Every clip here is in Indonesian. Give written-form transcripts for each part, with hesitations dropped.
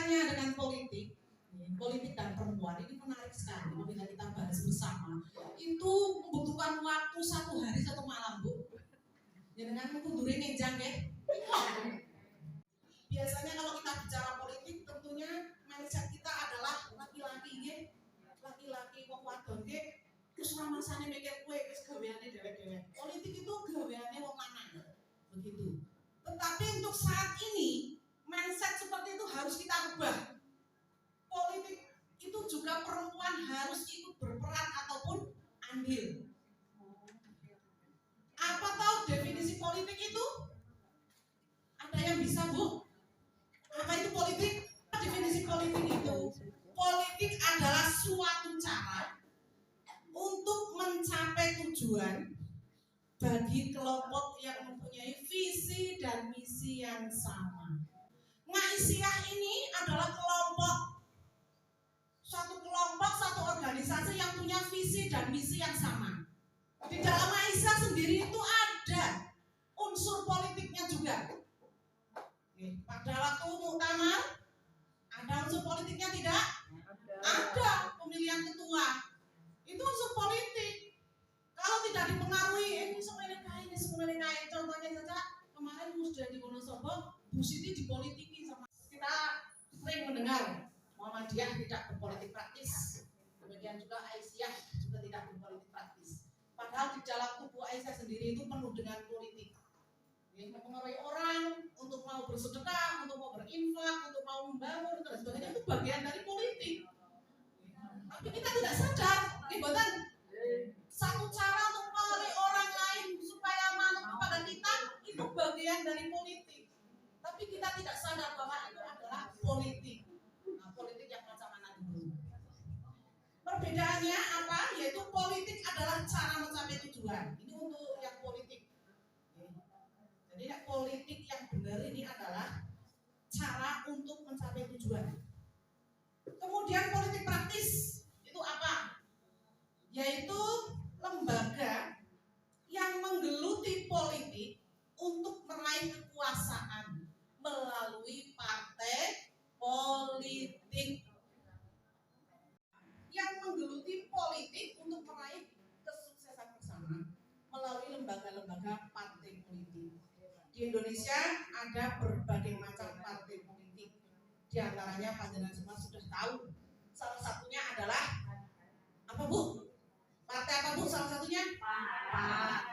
kaitannya dengan politik dan perempuan ini menarik sekali. Bila kita bahas bersama, itu membutuhkan waktu 1 hari 1 malam, Bu. Jangan kudure ngejang ya. Biasanya kalau kita bicara politik, tentunya mindset kita adalah laki-laki wong wadon ge terus ramasane mikir kowe wis gaweane dewek-dewek. Politik itu gaweane wong lanang. Begitu. Tetapi untuk saat ini mindset seperti itu harus kita ubah. Politik itu juga perempuan harus ikut berperan ataupun andil. Apa tahu definisi politik itu? Ada yang bisa, Bu? Apa itu politik? Definisi politik itu, politik adalah suatu cara untuk mencapai tujuan bagi kelompok yang mempunyai visi dan misi yang sama. Ngaisyah ini adalah satu kelompok, satu organisasi yang punya visi dan misi yang sama. Di dalam Ngaisyah sendiri itu ada unsur politiknya juga. Pada waktu muktamar ada unsur politiknya tidak? Ada pemilihan ketua. Itu unsur politik. Kalau tidak dipengaruhi ini semuanya kain. Contohnya saja kemarin musda di Wonosobo, Bu Siti dipolitiki sama kita sering mendengar Muhammadiyah tidak berpolitik praktis. Demikian juga Aisyah juga tidak berpolitik praktis. Padahal di dalam tubuh Aisyah sendiri itu penuh dengan politik. Mempengaruhi orang untuk mau bersedekah, untuk mau berinfak, untuk mau membangun dan sebagainya, itu bagian dari politik. Tapi kita tidak sadar, bukan satu cara untuk mempengaruhi orang lain supaya manut kepada kita itu bagian dari politik. Tapi kita tidak sadar bahwa itu adalah politik. Nah, politik yang macam mana dulu? Perbedaannya apa? Yaitu politik adalah cara mencapai tujuan. Ini untuk yang politik. Jadi politik yang benar ini adalah cara untuk mencapai tujuan. Kemudian politik praktis itu apa? Yaitu lembaga yang menggeluti politik untuk meraih kekuasaan melalui partai politik. Yang menggeluti politik untuk meraih kesuksesan bersama melalui lembaga-lembaga partai politik. Di Indonesia ada berbagai macam partai politik. Di antaranya panjenengan semua sudah tahu. Salah satunya adalah apa, Bu? Partai apa, Bu? Salah satunya?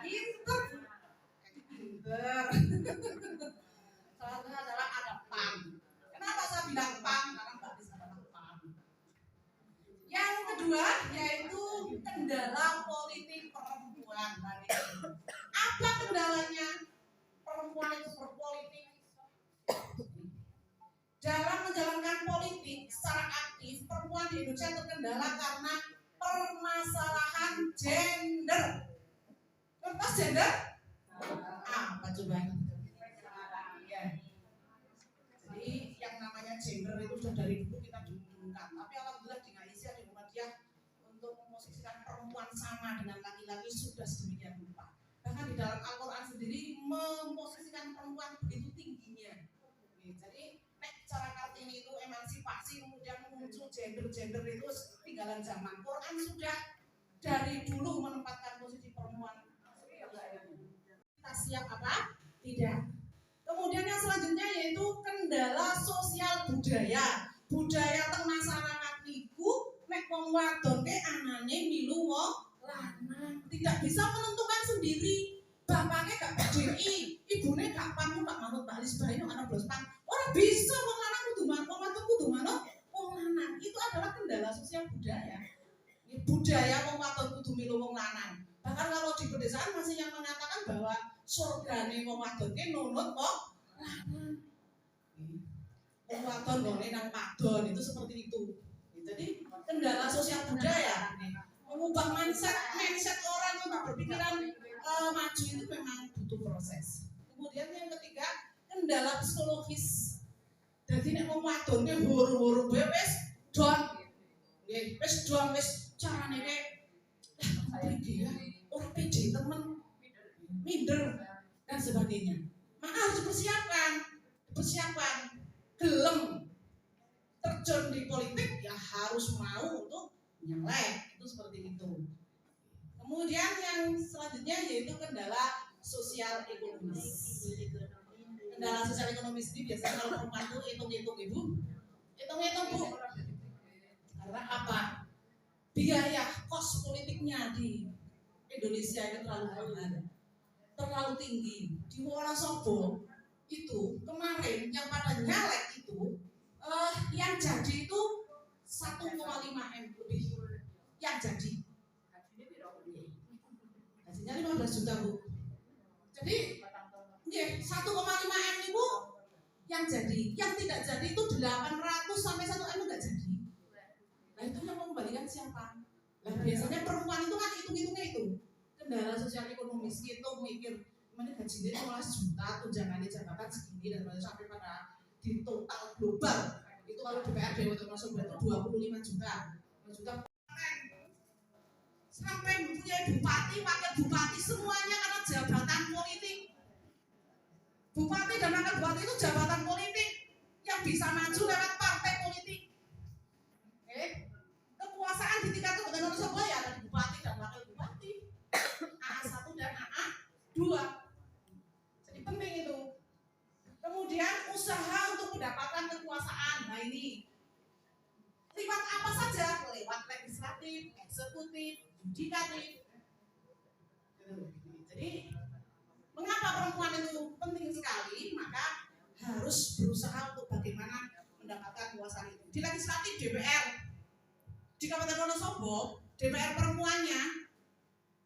Pinter. Salah satunya adalah ada PAN. Kenapa saya bilang PAN? Karena Mbak bisa adalah PAN. Yang kedua yaitu kendala politik perempuan. Apa kendalanya? Perempuan itu berpolitik. Dalam menjalankan politik secara aktif, perempuan di Indonesia terkendala karena permasalahan gender. Contoh gender? Apa coba? Ya. Jadi yang namanya gender itu sudah dari dulu kita dudungkan. Tapi alhamdulillah di Indonesia di Muhammadiyah untuk memposisikan perempuan sama dengan laki-laki sudah sedemikian rupa. Bahkan di dalam Al-Quran sendiri memposisikan perempuan begitu tingginya. Jadi cara Kartini itu emansipasi kemudian muncul gender itu tinggalan zaman. Quran sudah dari dulu menempatkan posisi perempuan. Kita siap apa? Tidak. Kemudian yang selanjutnya yaitu kendala sosial budaya. Budaya teng masyarakat niku nek wong wadon ke anane milu wong lanang. Tidak bisa menentukan sendiri. Bapaknya gak PDI, ibunya gak PAN, gak manut Mbak Lisbah itu anak blos PAN. Orang bisa wong lanang kudu manut, wong lanang. Itu adalah kendala sosial budaya. Budaya wong wadon kudu milu wong lanang. Bahkan kalau di pedesaan masih yang mengatakan bahwa surgane wong wadon ke nunut wong lanang. Wong wadon ngene nang padon itu seperti itu. Jadi kendala sosial budaya mengubah mindset orang untuk berpikiran maju itu memang butuh proses. Kemudian yang ketiga, kendala psikologis. Jadi nek wong wadon ke huru-huru wis don. Nggih, wis don wis carane ke iki ya. Ora pede temen. Minder dan sebagainya. Maka harus dipersiapkan. Gelem. terjun di politik ya harus mau untuk nyalek, itu seperti itu. Kemudian yang selanjutnya yaitu kendala sosial ekonomis. Kendala sosial ekonomis ini biasanya kalau perempuan itu hitung-hitung ibu, hitung-hitung bu, karena apa? Biaya kos politiknya di Indonesia itu terlalu mahal, terlalu tinggi. Di Wonosobo itu kemarin yang pada nyalek itu yang jadi itu 1,5 M lebih yang jadi. Hasilnya 15 juta bu. Jadi 1,5 M itu yang jadi, yang tidak jadi itu 800 sampai 1 M enggak jadi. Nah itu yang mengembalikan siapa? Nah biasanya perempuan itu kan hitung-hitungnya itu kendala sosial ekonomis, itu mikir mana gajinya 15 juta, tunjangannya jabatan segini dan sampai pada di total global itu kalau DPRD untuk masuk itu 25 juta, sampai punya bupati, wakil bupati semuanya karena jabatan politik. Bupati dan wakil bupati itu jabatan politik yang bisa maju lewat partai politik. Kekuasaan di tingkat Kabupaten Wonosobo ya ada bupati dan wakil bupati, AA1 dan AA2. Jadi penting itu. Kemudian usaha untuk mendapatkan kekuasaan. Nah ini lewat apa saja? Lewat legislatif, eksekutif, yudikatif. Jadi mengapa perempuan itu penting sekali? Maka harus berusaha untuk bagaimana mendapatkan kekuasaan itu. Di legislatif DPR di Kabupaten Wonosobo, DPR perempuannya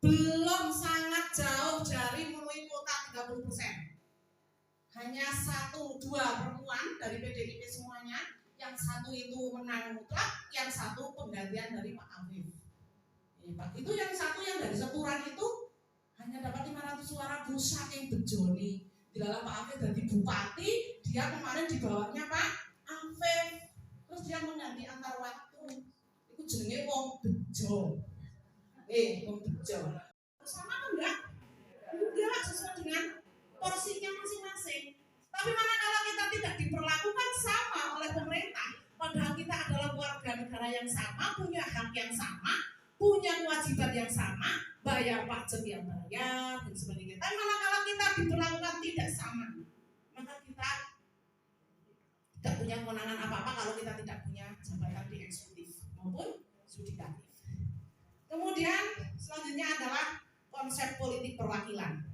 belum sangat jauh dari memenuhi kuota 30%. Hanya 1-2 perempuan dari PDIP semuanya, yang satu itu menang mutlak, yang satu penggantian dari Pak Afif. Itu yang satu yang dari Seturan itu hanya dapat 500 suara, bu saking bejoni. Di dalam Pak Afif jadi bupati, dia kemarin di bawahnya Pak Afif. Terus dia mengganti antar waktu. Itu jenenge wong bejo. Wong bejo. Sama kan enggak? Enggak sesuai dengan porsinya masing-masing. Tapi manakala kita tidak diperlakukan sama oleh pemerintah, padahal kita adalah warga negara yang sama, punya hak yang sama, punya kewajiban yang sama, bayar pajak yang bayar dan sebagainya. Tapi manakala kita diperlakukan tidak sama, maka kita tidak punya kewenangan apa-apa kalau kita tidak punya jabatan di eksekutif maupun yudikatif. Kemudian selanjutnya adalah konsep politik perwakilan.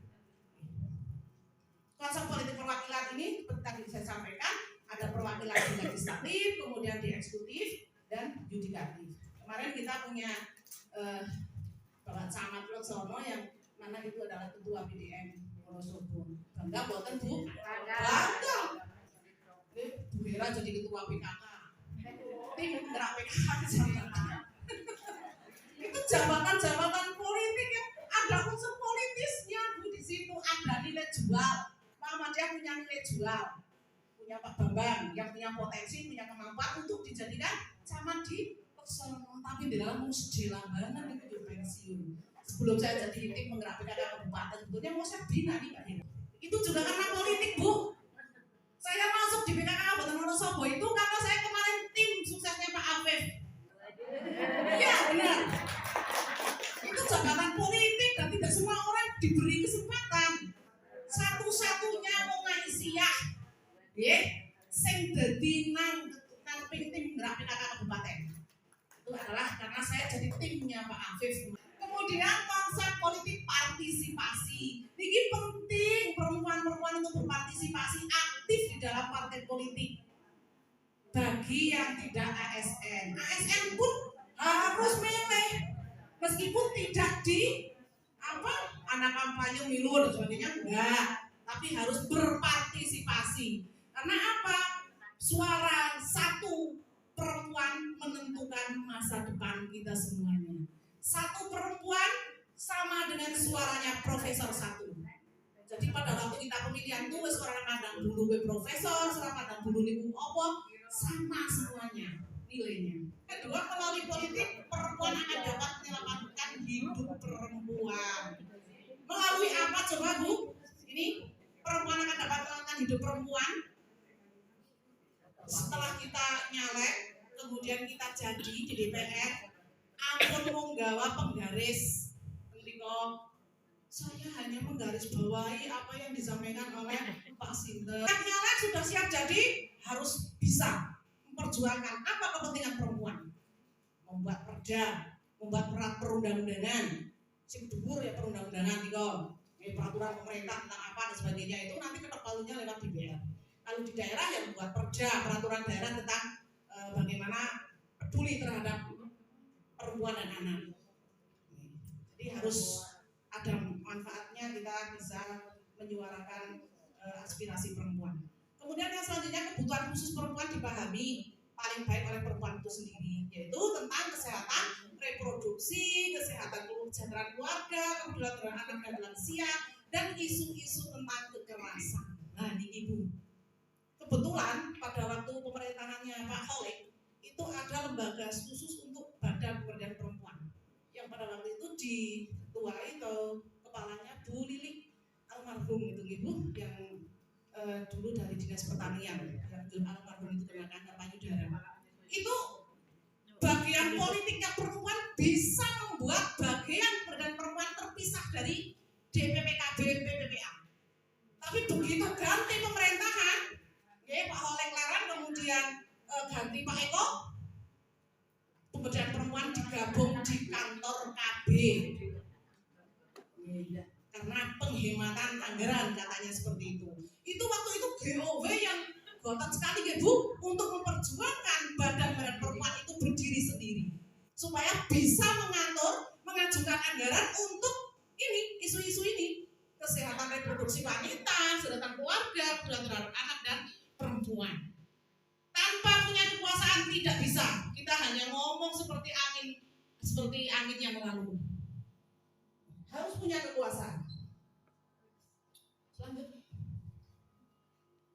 Konsep politik perwakilan ini seperti tadi saya sampaikan, ada perwakilan di legislatif, kemudian di eksekutif dan yudikatif. Kemarin kita punya Bapak Camat Loksono yang mana itu adalah ketua PDM Wonosobo. Bangga buatan bu? Bangga. Bu Hera jadi ketua PKK. Tim gerak PKK jabatan. Itu jabatan-jabatan politik yang ada unsur politisnya bu di situ, ada nilai jual. Muhammadiyah punya nilai jual, punya Pak Bambang yang punya potensi, punya kemampuan untuk dijadikan camat di Loksono. Tapi di dalam musdela banget itu pensiun. Sebelum saya jadi tim menggerak PKK kabupaten, sebetulnya mau saya bina nih Pak Hira. Itu juga karena politik bu. Saya masuk di PKK Kabupaten Wonosobo itu karena saya kemarin tim suksesnya Pak Afif. Iya benar. Itu jabatan politik dan tidak semua orang diberi kesempatan. Satu-satunya wong Aisyah sing dadi nang tim gerak PKK kabupaten itu adalah karena saya jadi timnya Pak Afif. Kemudian konsep politik partisipasi ini penting, perempuan-perempuan untuk berpartisipasi aktif di dalam partai politik. Bagi yang tidak ASN pun harus milih meskipun tidak di anak kampanye milu dan sebagainya enggak, tapi harus berpartisipasi. Karena apa? Suara satu perempuan menentukan masa depan kita semuanya. Satu perempuan sama dengan suaranya profesor satu. Jadi pada waktu kita pemilihan tuh seorang kadang dulu we profesor, seorang kadang dulu niku apa, sama semuanya nilainya. Kedua, melalui politik perempuan akan dapat menyelamatkan hidup perempuan. Melalui apa coba bu? Ini perempuan akan dapat menyelamatkan hidup perempuan. Setelah kita nyalek, kemudian kita jadi di DPR, ampun menggawa penggaris, ketika saya hanya menggarisbawahi apa yang disampaikan oleh Pak Sinten. Yang lain sudah siap jadi harus bisa memperjuangkan apa kepentingan perempuan, membuat perda, membuat perundang-undangan, sing dhuwur ya perundang-undangan nih peraturan pemerintah tentang apa dan sebagainya itu nanti ketok palunya lewat DPR. Kalau di daerah yang membuat perda, peraturan daerah tentang bagaimana peduli terhadap perempuan dan anak. Jadi harus ada manfaatnya kita bisa menyuarakan aspirasi perempuan. Kemudian yang selanjutnya kebutuhan khusus perempuan dipahami paling baik oleh perempuan itu sendiri, yaitu tentang kesehatan reproduksi, kesehatan kesejahteraan keluarga, kemudian anak dan lansia, dan isu-isu tentang kekerasan. Nah, ini Ibu. Kebetulan pada waktu pemerintahannya Pak Holik itu ada lembaga khusus untuk Badan Pemberdayaan Perempuan yang pada waktu itu diketuai atau kepalanya Bu Lilik almarhum itu Ibu yang dulu dari Dinas Pertanian yang almarhum itu kena kanker payudara. Itu bagian politiknya perempuan bisa membuat bagian pemberdayaan perempuan terpisah dari DPPKB PPPA. Tapi begitu ganti pemerintahan, ya Pak Holik Leren kemudian ganti Pak Eko, pemberdayaan perempuan digabung di kantor KB. Karena penghematan anggaran katanya seperti itu. Itu waktu itu GOW yang gotot sekali ya Bu untuk memperjuangkan badan perempuan itu berdiri sendiri supaya bisa mengajukan anggaran untuk ini isu-isu ini, kesehatan reproduksi wanita, kesehatan keluarga, kesehatan anak dan perempuan. Tanpa punya kekuasaan tidak bisa. Kita hanya ngomong seperti angin yang lalu. Harus punya kekuasaan. Selanjutnya,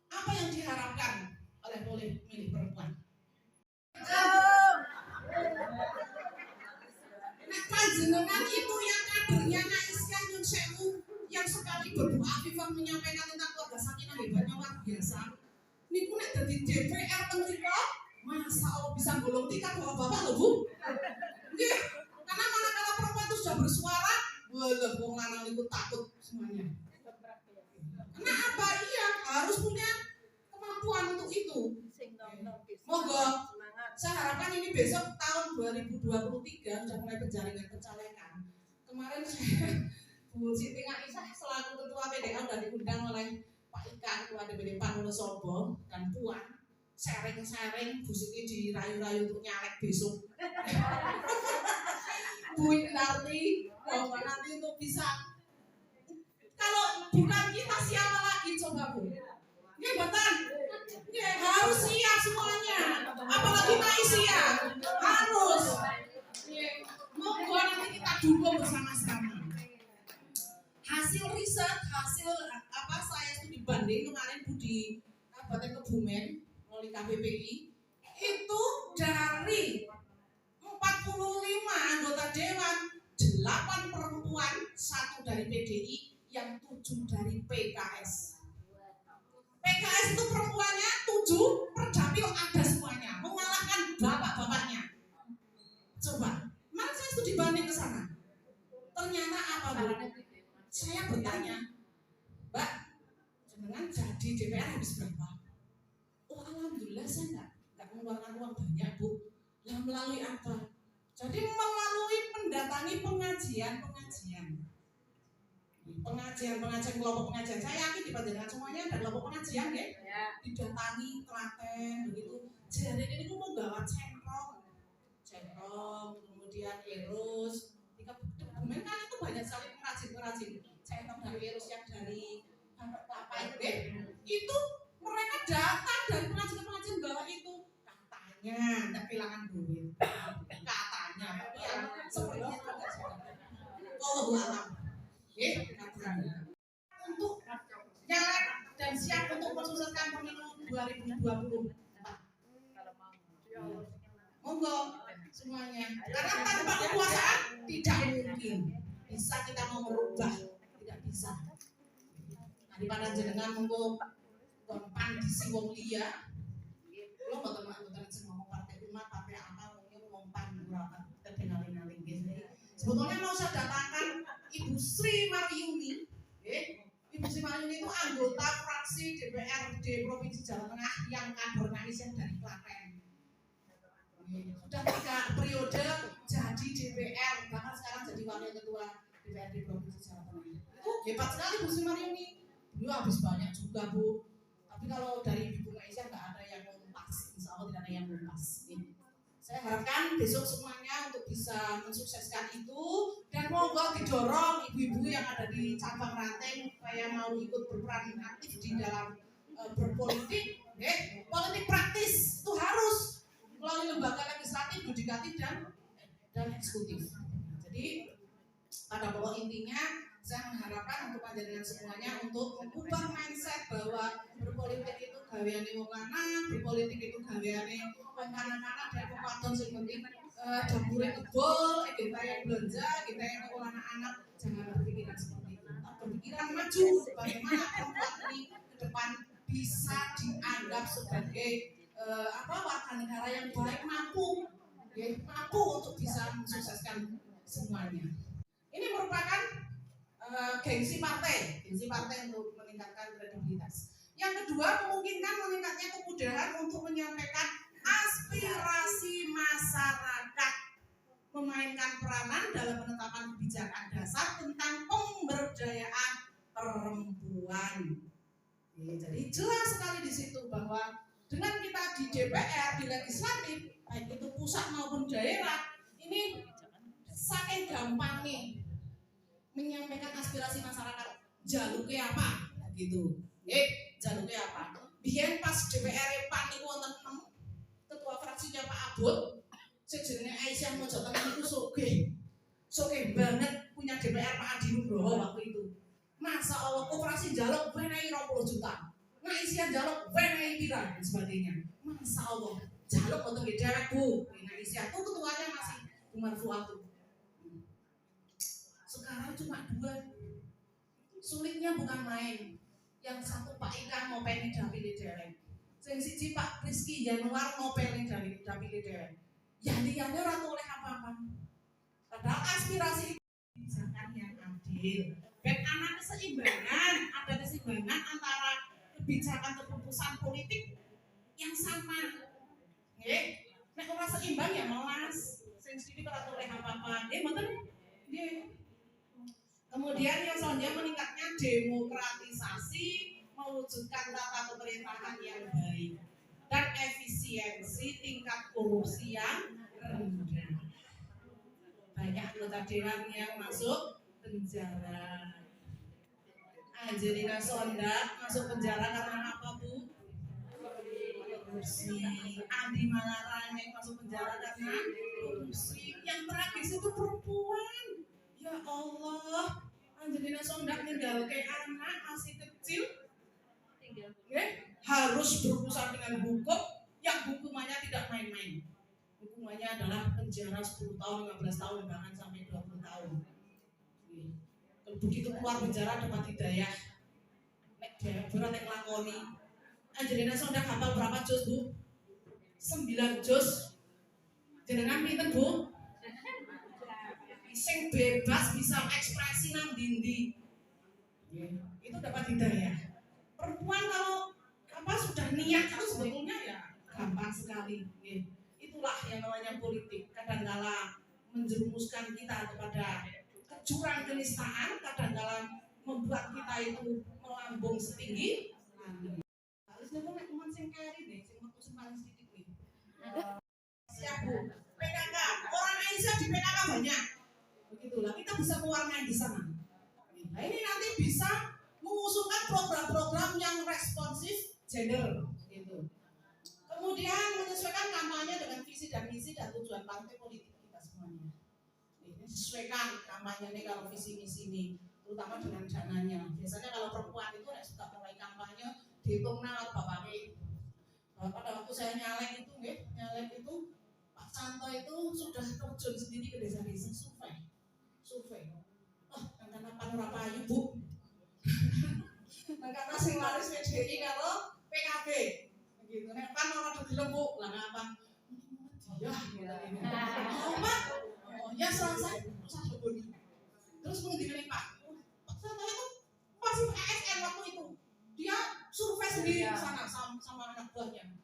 apa yang diharapkan oleh pemilih perempuan? Nah, panjenengan itu yang kadernya Naisyah Nyun Sewu yang sekali berdoa Afifah menyampaikan tentang keluarga sakinah hebatnya luar biasa. Niku nek dadi DPR menika, masa Allah bisa golong tiket bapak-bapak lho Bu. Nggih, karena manakala perempuan itu sudah bersuara, walah wong lanang niku takut semuanya. Kenapa? Iya, harus punya kemampuan untuk itu. Monggo, saya harapkan ini besok tahun 2023 sudah mulai penjaringan pencalekan. Kemarin saya Bu Siti Aisyah selaku ketua PDA sudah diundang oleh Pak Ika, ketua DPD Wonosobo dan Puan. Sharing-sharing Bu Siti dirayu-rayu untuk nyalek besok. Bu Indarti, bahwa nanti untuk bisa. Kalau bukan kita siapa lagi coba Bu? Ini betul. Harus siap semuanya. Apalagi Naisyah harus. Monggo nanti kita dukung bersama-sama. Hasil riset, saya studi banding kemarin Bu di Kabupaten Kebumen oleh KPPI itu dari 45 anggota dewan 8 perempuan, 1 dari PDI, yang 7 dari PKS. PKS itu perempuannya 7, Perdapil ada semuanya, mengalahkan bapak-bapaknya. Coba, mana saya studi banding ke sana. Ternyata apa Bu? Saya bertanya, Mbak, jenengan jadi DPR habis berapa? Oh alhamdulillah saya nggak mengeluarkan uang banyak Bu. Lah melalui apa? Jadi melalui mendatangi pengajian kelompok pengajian. Saya yakin di Panjenengan semuanya ada kelompok pengajian ya. Didatangi telaten begitu. Jadi ini aku mau gawa centrong, kemudian erus. Kemudian kan itu banyak sekali pengrajin. Centrong dari erus yang dari apa itu deh. Itu mereka datang dari pengajian bawah itu. Katanya tidak kehilangan duit. Katanya, tapi yang seperti itu tidak sebenarnya. Kalau alam, katanya. Untuk nyalek dan siap untuk mensukseskan pemilu 2024. Monggo semuanya. Karena tanpa kekuasaan tidak mungkin bisa kita mau merubah, tidak bisa. Daripada jenengan monggo konpan di wong liya, lo mboten ngomong partai umat, partai Sebetulnya mau saya datangkan Ibu Sri Maryuni. Ibu Sri Maryuni itu anggota fraksi DPRD Provinsi Jawa Tengah yang kader Malaysia dari Klaten. Sudah 3 periode jadi DPR, bahkan sekarang jadi wakil ketua DPRD Provinsi Jawa Tengah. Itu hebat sekali Bu Sri Maryuni. Beliau habis banyak juga Bu. Tapi kalau dari Ibu Malaysia nggak ada yang lumpas, insya Allah tidak ada yang lumpas. Saya harapkan besok semuanya untuk bisa mensukseskan itu dan monggo didorong ibu-ibu yang ada di cabang Ranteng supaya mau ikut berperan aktif di dalam berpolitik. Politik praktis itu harus melalui lembaga legislatif, yudikatif dan eksekutif. Jadi pada pokok intinya saya mengharapkan untuk panjenengan semuanya untuk mengubah mindset bahwa berpolitik itu gaweane wong lanang, berpolitik itu gaweane wong anak-anak dan pematuan sing penting dapure kebol, kita yang belanja, kita yang ngelola anak-anak, jangan berpikiran seperti itu. Berpikiran maju bagaimana perempuan ini ke depan bisa dianggap sebagai warga negara yang baik, mampu untuk bisa mensukseskan semuanya. Ini merupakan gengsi partai untuk meningkatkan kredibilitas. Yang kedua, memungkinkan meningkatnya kemudahan untuk menyampaikan aspirasi masyarakat, memainkan peranan dalam penetapan kebijakan dasar tentang pemberdayaan perempuan. Jadi jelas sekali di situ bahwa dengan kita di DPR, di legislatif, baik itu pusat maupun daerah, ini saking gampangnya menyampaikan aspirasi masyarakat. Jaluknya apa? Gitu. Jaluknya apa? Biyen pas DPR Pak niku wonten ketua fraksinya Pak Abut, sejenenge Aisyah Mojokerto itu sugih banget punya DPR Pak Adi Nugroho waktu itu. Masa Allah koperasi jaluk wenehi 20 juta. Nah Aisyah jaluk wenehi pira dan sebagainya. Masa Allah jaluk untuk dewek Bu. Nah Aisyah itu ketuanya masih Umar Fuatu. Sekarang cuma 2. Sulitnya bukan main. Yang satu Pak Ika ngopeni dapile dhewek. Sing siji Pak Rizky Januar ngopeni dapile dhewek. Ya liyane ora oleh apa-apa. Padahal aspirasi kebijakan yang adil. Dan ada keseimbangan antara kebijakan keputusan politik yang sama. Nek ora seimbang ya melas. Sing sithik ora oleh apa-apa. Mboten. Kemudian yang selanjutnya meningkatnya demokratisasi, mewujudkan tata pemerintahan yang baik dan efisiensi tingkat korupsi yang rendah. Banyak anggota dewan yang masuk penjara. Angelina Sondak masuk penjara karena apa Bu? Korupsi. Andi Malarangeng masuk penjara karena korupsi. Yang tragis itu perempuan. Ya Allah, Angelina Sondak tinggal ke anak masih kecil, harus berurusan dengan hukum yang hukumannya tidak main-main. Hukumannya adalah penjara 10 tahun, 15 tahun, bahkan sampai 20 tahun. Begitu keluar penjara dapat hidayah, berat yang lakoni. Angelina Sondak hafal berapa juz Bu? 9 juz. Jenengan pinten Bu? Sing bebas bisa ekspresi nang dindi. Itu dapat hidayah. Perempuan kalau sudah niat itu sebetulnya ya gampang sekali. Itulah yang namanya politik. Kadang-kala menjerumuskan kita kepada kecurangan kenistaan, kadang-kala membuat kita itu melambung setinggi langit. Harus nek kuman sing keri deh, sing metu sing paling sedikit nih. Siap Bu. PKK, orang Aisyah di PKK banyak. Begitulah kita bisa mewarnai di sana. Nah ini nanti bisa mengusulkan program-program yang responsif gender, gitu. Kemudian menyesuaikan kampanye dengan visi dan misi dan tujuan partai politik kita semuanya. Ini sesuaikan kampanye ini kalau visi misi ini, terutama dengan dananya. Biasanya kalau perempuan itu suka mulai kampanye dihitung nang bapaknya. Pada waktu saya nyalek itu Pak Santo itu sudah terjun sendiri ke desa-desa survei. Karena panorama payu Bu. Karena sing laris PDI karo PKB. Begitu. Nek pan ora gelem Bu, lah ngapa? Ya, gitu. Oh, ya selesai. saya bodi. Terus kemudian Pak Santoso itu masih ASN waktu itu. Dia survei sendiri ke sana sama anak buahnya.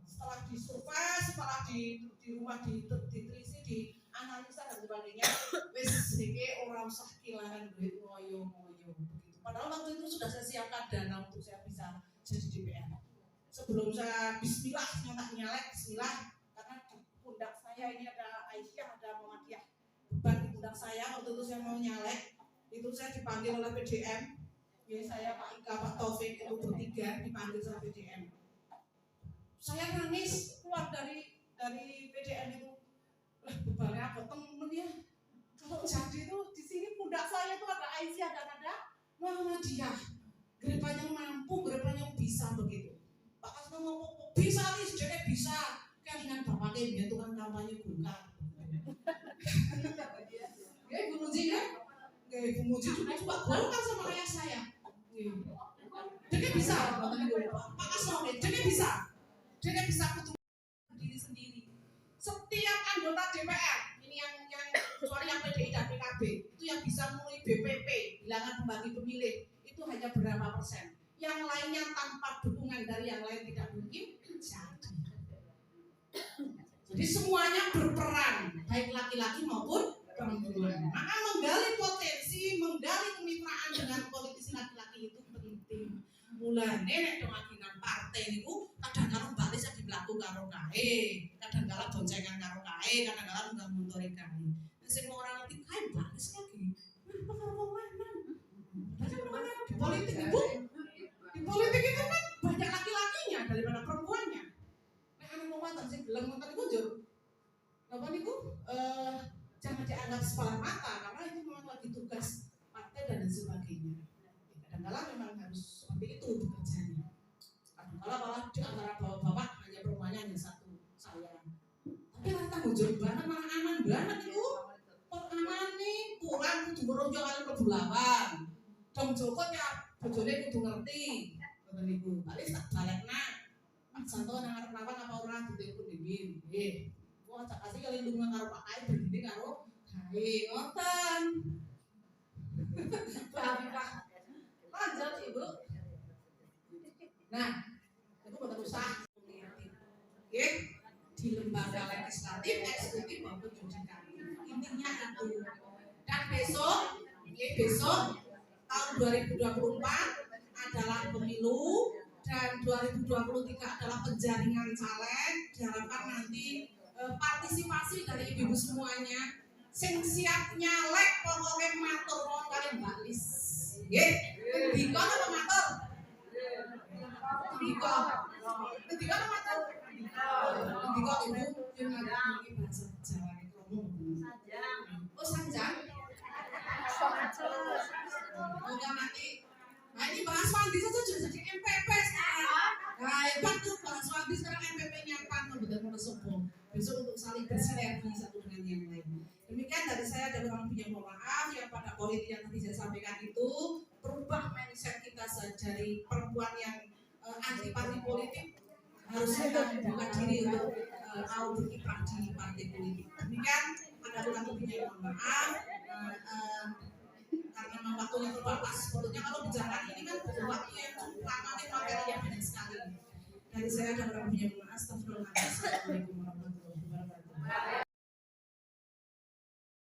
Setelah disurvei, setelah di rumah diteliti, dianalisa dan sebagainya, wis iki ora usah kehilangan duit ngoyo-ngoyo begitu. Padahal waktu itu sudah saya siapkan dana untuk saya bisa jadi DPR. Sebelum saya bismillah nyalek bismillah, karena di pundak saya ini ada Aisyah, ada Muhammadiyah. Beban di pundak saya waktu itu saya mau nyalek, itu saya dipanggil oleh PDM. Ya, saya Pak Ika, Pak Taufik itu bertiga dipanggil sama PDM. Saya nangis keluar dari PDM itu. Lah bebannya apa temen ya? Kalau jadi itu di sini pundak saya itu ada Aisyah dan ada Muhammadiyah. Gerepanya mampu, gerepanya bisa begitu. Pak Asma ngomong bisa nih, jadi bisa. Kelingan bapaknya dia tukang kampanye Golkar. Ya Ibu Muji kan? Ya Ibu Muji juga Golkar sama ayah saya. Jadi bisa, Pak Asma jadi bisa. Jadi bisa kutu diri sendiri. Setiap anggota DPR ini yang kecuali yang PDI dan PKB itu yang bisa mulai BPP bilangan pembagi pemilih itu hanya berapa persen. Yang lainnya tanpa dukungan dari yang lain tidak mungkin jadi. Jadi semuanya berperan baik laki-laki maupun perempuan. Maka menggali potensi, menggali kemitraan dengan politisi laki-laki itu penting. Mulane nek doakinan partai niku kadang-kadang balik sak dilaku karo kae, kadang-kadang boncengan karo kae, kadang-kadang nggak motori kae. Sing ora ngerti kae balik lagi. Apa karo wong lanang? Di politik itu kan banyak laki-lakinya daripada perempuannya. Nek ana wong wadon sing gelem ngoten niku njur. Napa niku jangan dianggap sebelah mata karena itu memang lagi tugas partai dan sebagainya. Kadang-kadang memang harus seperti itu bekerjanya. Kadang-kadang malah di antara bapak-bapak hanya perempuannya hanya satu saya. Tapi rata tanggung jawab banget malah aman banget itu. Aman nih kurang kudu meronjok kalian ke bulawan. Dong Joko ya bojone kudu ngerti. Ngoten niku. Paling tak balekna. Pak Santo nang arep lawan apa ora ditelepon dhewe. Nggih. Wah cak kasih kali lunga karo Pak Kai berdiri karo gawe ngoten. Pak lanjut Ibu. Nah, itu buat usah oke, di lembaga legislatif, eksekutif maupun yudikatif. Intinya itu. Dan besok tahun 2024 adalah pemilu dan 2023 adalah penjaringan caleg. Diharapkan nanti partisipasi dari ibu-ibu semuanya. Sing siap nyalek pokoknya matur nuwun kali Mbak Lis. Nggih, dikon apa matur? Dikon apa matur? Dikon Ibu yang ada iki bahasa Jawa iki ngomong. Sanjang. Oh sanjang. Udah nanti. Nah ini bahas Wandi saja sudah jadi MPP sekarang. Nah hebat tuh bahas Wandi sekarang MPP-nya kan benar-benar sombong. Besok untuk saling bersinergi satu dengan yang lain. Demikian dari saya dan orang punya mohon maaf yang pada poin yang tadi saya sampaikan itu berubah mindset kita dari perempuan yang anti partai politik harusnya kita membuka diri untuk mau berkiprah di partai politik. Demikian ada orang punya mohon maaf karena memang waktunya terbatas. Sebetulnya kalau bicara ini kan butuh waktu yang cukup lama dan materi yang banyak sekali. Dari saya dan orang punya mohon maaf. Astagfirullahaladzim. Assalamualaikum warahmatullahi wabarakatuh.